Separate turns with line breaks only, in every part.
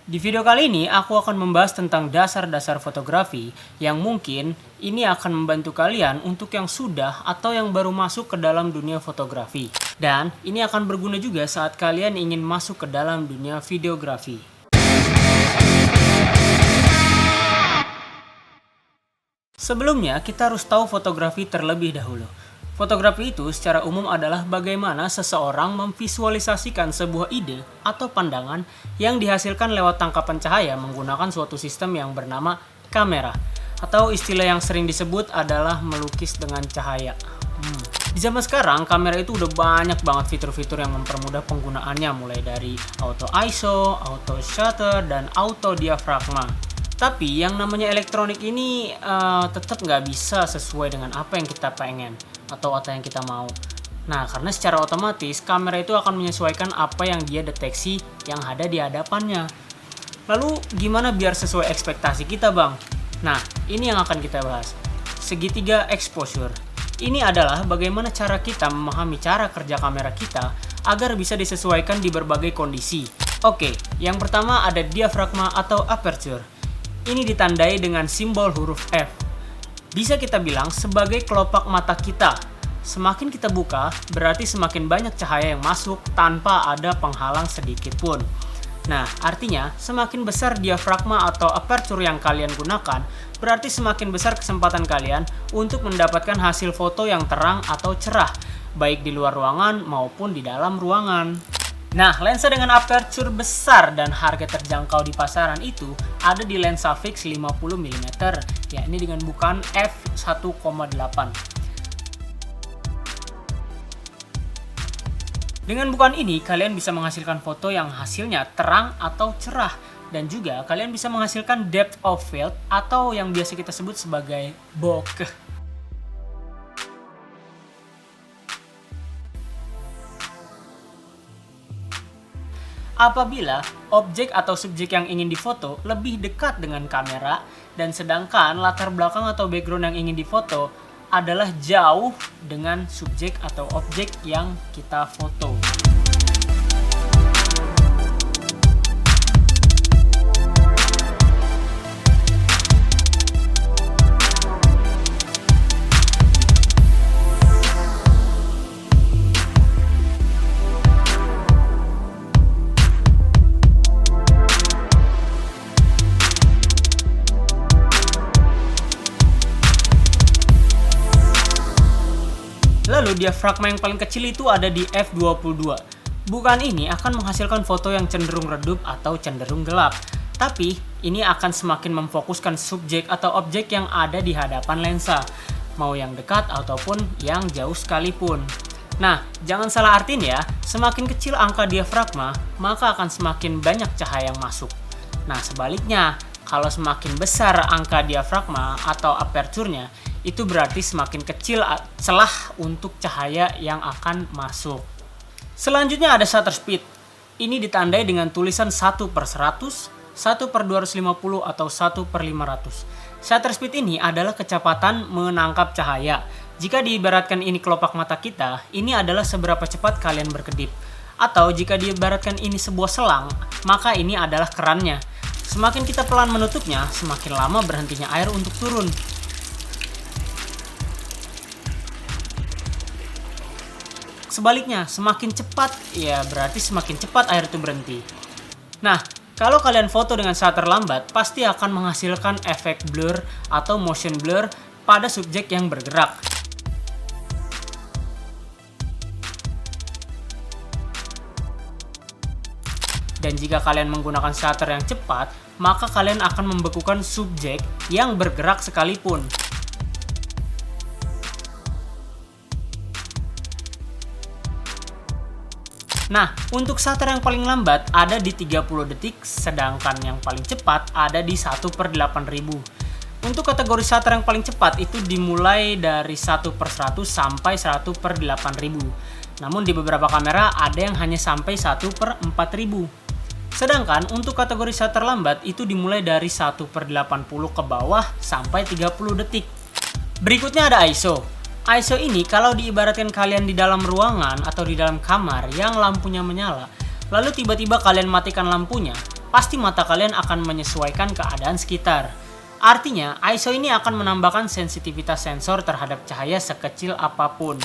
Di video kali ini aku akan membahas tentang dasar-dasar fotografi yang mungkin ini akan membantu kalian untuk yang sudah atau yang baru masuk ke dalam dunia fotografi. Dan ini akan berguna juga saat kalian ingin masuk ke dalam dunia videografi. Sebelumnya kita harus tahu fotografi terlebih dahulu. Fotografi itu secara umum adalah bagaimana seseorang memvisualisasikan sebuah ide atau pandangan yang dihasilkan lewat tangkapan cahaya menggunakan suatu sistem yang bernama kamera. Atau istilah yang sering disebut adalah melukis dengan cahaya. Di zaman sekarang, kamera itu udah banyak banget fitur-fitur yang mempermudah penggunaannya, mulai dari auto ISO, auto shutter, dan auto diafragma. Tapi yang namanya elektronik ini tetap nggak bisa sesuai dengan apa yang kita pengen atau yang kita mau. Nah, karena secara otomatis kamera itu akan menyesuaikan apa yang dia deteksi yang ada di hadapannya. Lalu gimana biar sesuai ekspektasi kita, Bang? Nah, ini yang akan kita bahas. Segitiga exposure. Ini adalah bagaimana cara kita memahami cara kerja kamera kita agar bisa disesuaikan di berbagai kondisi. Oke, yang pertama ada diafragma atau aperture. Ini ditandai dengan simbol huruf F. Bisa kita bilang sebagai kelopak mata kita. Semakin kita buka, berarti semakin banyak cahaya yang masuk tanpa ada penghalang sedikit pun. Nah, artinya semakin besar diafragma atau aperture yang kalian gunakan, berarti semakin besar kesempatan kalian untuk mendapatkan hasil foto yang terang atau cerah, baik di luar ruangan maupun di dalam ruangan. Nah, lensa dengan aperture besar dan harga terjangkau di pasaran itu ada di lensa fix 50mm, yakni dengan bukaan f1.8. Dengan bukaan ini, kalian bisa menghasilkan foto yang hasilnya terang atau cerah, dan juga kalian bisa menghasilkan depth of field atau yang biasa kita sebut sebagai bokeh. Apabila objek atau subjek yang ingin difoto lebih dekat dengan kamera dan sedangkan latar belakang atau background yang ingin difoto adalah jauh dengan subjek atau objek yang kita foto. Lalu diafragma yang paling kecil itu ada di f22. Bukaan ini akan menghasilkan foto yang cenderung redup atau cenderung gelap. Tapi ini akan semakin memfokuskan subjek atau objek yang ada di hadapan lensa, mau yang dekat ataupun yang jauh sekalipun. Nah, jangan salah artiin ya, semakin kecil angka diafragma, maka akan semakin banyak cahaya yang masuk. Nah, sebaliknya, kalau semakin besar angka diafragma atau aperture-nya, itu berarti semakin kecil celah untuk cahaya yang akan masuk. Selanjutnya ada shutter speed. Ini ditandai dengan tulisan 1/100, 1/250, atau 1/500. Shutter speed ini adalah kecepatan menangkap cahaya. Jika diibaratkan ini kelopak mata kita, ini adalah seberapa cepat kalian berkedip. Atau jika diibaratkan ini sebuah selang, maka ini adalah kerannya. Semakin kita pelan menutupnya, semakin lama berhentinya air untuk turun. Sebaliknya, semakin cepat, ya berarti semakin cepat air itu berhenti. Nah, kalau kalian foto dengan shutter lambat, pasti akan menghasilkan efek blur atau motion blur pada subjek yang bergerak. Dan jika kalian menggunakan shutter yang cepat, maka kalian akan membekukan subjek yang bergerak sekalipun. Nah, untuk shutter yang paling lambat ada di 30 detik, sedangkan yang paling cepat ada di 1/8000. Untuk kategori shutter yang paling cepat itu dimulai dari 1/100 sampai 1/8000. Namun di beberapa kamera ada yang hanya sampai 1/4000. Sedangkan untuk kategori shutter lambat itu dimulai dari 1/80 ke bawah sampai 30 detik. Berikutnya ada ISO. ISO ini kalau diibaratkan kalian di dalam ruangan atau di dalam kamar yang lampunya menyala, lalu tiba-tiba kalian matikan lampunya, pasti mata kalian akan menyesuaikan keadaan sekitar. Artinya, ISO ini akan menambahkan sensitivitas sensor terhadap cahaya sekecil apapun.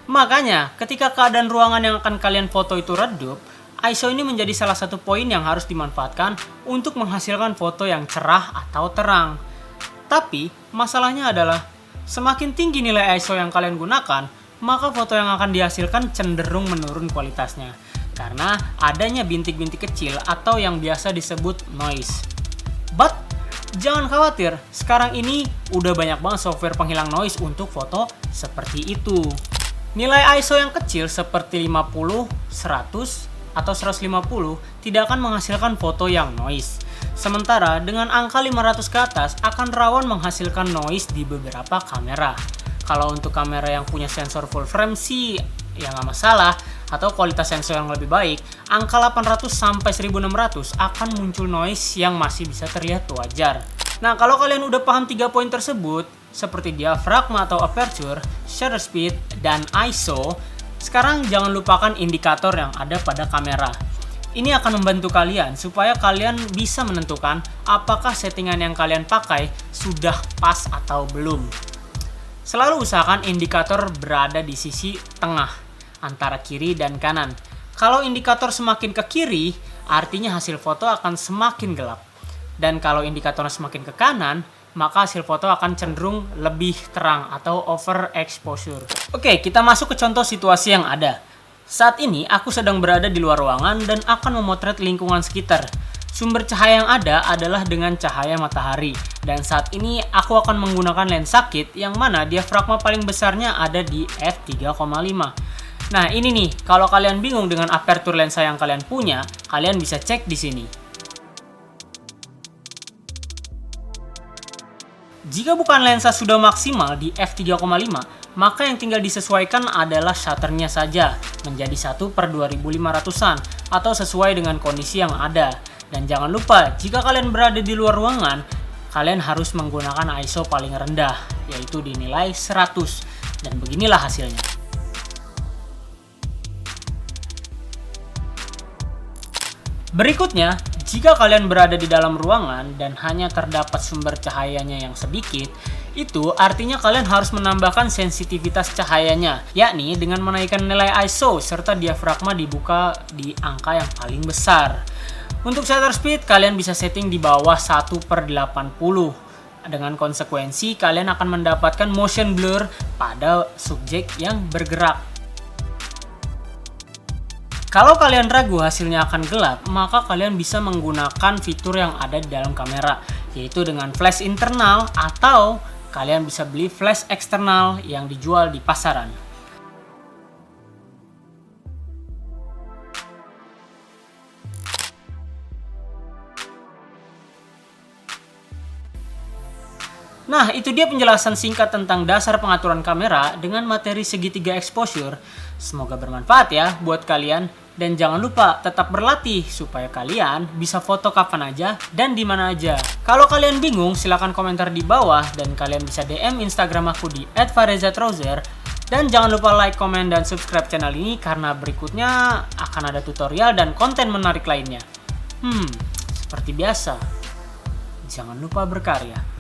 Makanya, ketika keadaan ruangan yang akan kalian foto itu redup, ISO ini menjadi salah satu poin yang harus dimanfaatkan untuk menghasilkan foto yang cerah atau terang. Tapi, masalahnya adalah, semakin tinggi nilai ISO yang kalian gunakan, maka foto yang akan dihasilkan cenderung menurun kualitasnya. Karena adanya bintik-bintik kecil atau yang biasa disebut noise. But, jangan khawatir, sekarang ini udah banyak banget software penghilang noise untuk foto seperti itu. Nilai ISO yang kecil seperti 50, 100, atau 150 tidak akan menghasilkan foto yang noise. Sementara dengan angka 500 ke atas akan rawan menghasilkan noise di beberapa kamera. Kalau untuk kamera yang punya sensor full frame sih ya nggak masalah, atau kualitas sensor yang lebih baik, angka 800 sampai 1600 akan muncul noise yang masih bisa terlihat wajar. Nah, kalau kalian udah paham 3 poin tersebut, seperti diafragma atau aperture, shutter speed, dan ISO, sekarang jangan lupakan indikator yang ada pada kamera. Ini akan membantu kalian supaya kalian bisa menentukan apakah settingan yang kalian pakai sudah pas atau belum. Selalu usahakan indikator berada di sisi tengah, antara kiri dan kanan. Kalau indikator semakin ke kiri, artinya hasil foto akan semakin gelap. Dan kalau indikatornya semakin ke kanan, maka hasil foto akan cenderung lebih terang atau overexposure. Oke, kita masuk ke contoh situasi yang ada. Saat ini aku sedang berada di luar ruangan dan akan memotret lingkungan sekitar. Sumber cahaya yang ada adalah dengan cahaya matahari. Dan saat ini aku akan menggunakan lensa kit yang mana diafragma paling besarnya ada di f3,5. Nah, ini nih, kalau kalian bingung dengan aperture lensa yang kalian punya, kalian bisa cek di sini. Jika bukan lensa sudah maksimal di f3,5, maka yang tinggal disesuaikan adalah shutternya saja, menjadi 1/2500-an, atau sesuai dengan kondisi yang ada. Dan jangan lupa, jika kalian berada di luar ruangan, kalian harus menggunakan ISO paling rendah, yaitu dinilai 100. Dan beginilah hasilnya. Berikutnya, jika kalian berada di dalam ruangan dan hanya terdapat sumber cahayanya yang sedikit, itu artinya kalian harus menambahkan sensitivitas cahayanya, yakni dengan menaikkan nilai ISO serta diafragma dibuka di angka yang paling besar. Untuk shutter speed, kalian bisa setting di bawah 1/80. Dengan konsekuensi, kalian akan mendapatkan motion blur pada subjek yang bergerak. Kalau kalian ragu hasilnya akan gelap, maka kalian bisa menggunakan fitur yang ada di dalam kamera, yaitu dengan flash internal atau kalian bisa beli flash eksternal yang dijual di pasaran. Nah, itu dia penjelasan singkat tentang dasar pengaturan kamera dengan materi segitiga exposure. Semoga bermanfaat ya buat kalian. Dan jangan lupa tetap berlatih supaya kalian bisa foto kapan aja dan di mana aja. Kalau kalian bingung, silahkan komentar di bawah dan kalian bisa DM Instagram aku di @farezatrouser. Dan jangan lupa like, komen, dan subscribe channel ini karena berikutnya akan ada tutorial dan konten menarik lainnya. Seperti biasa, jangan lupa berkarya.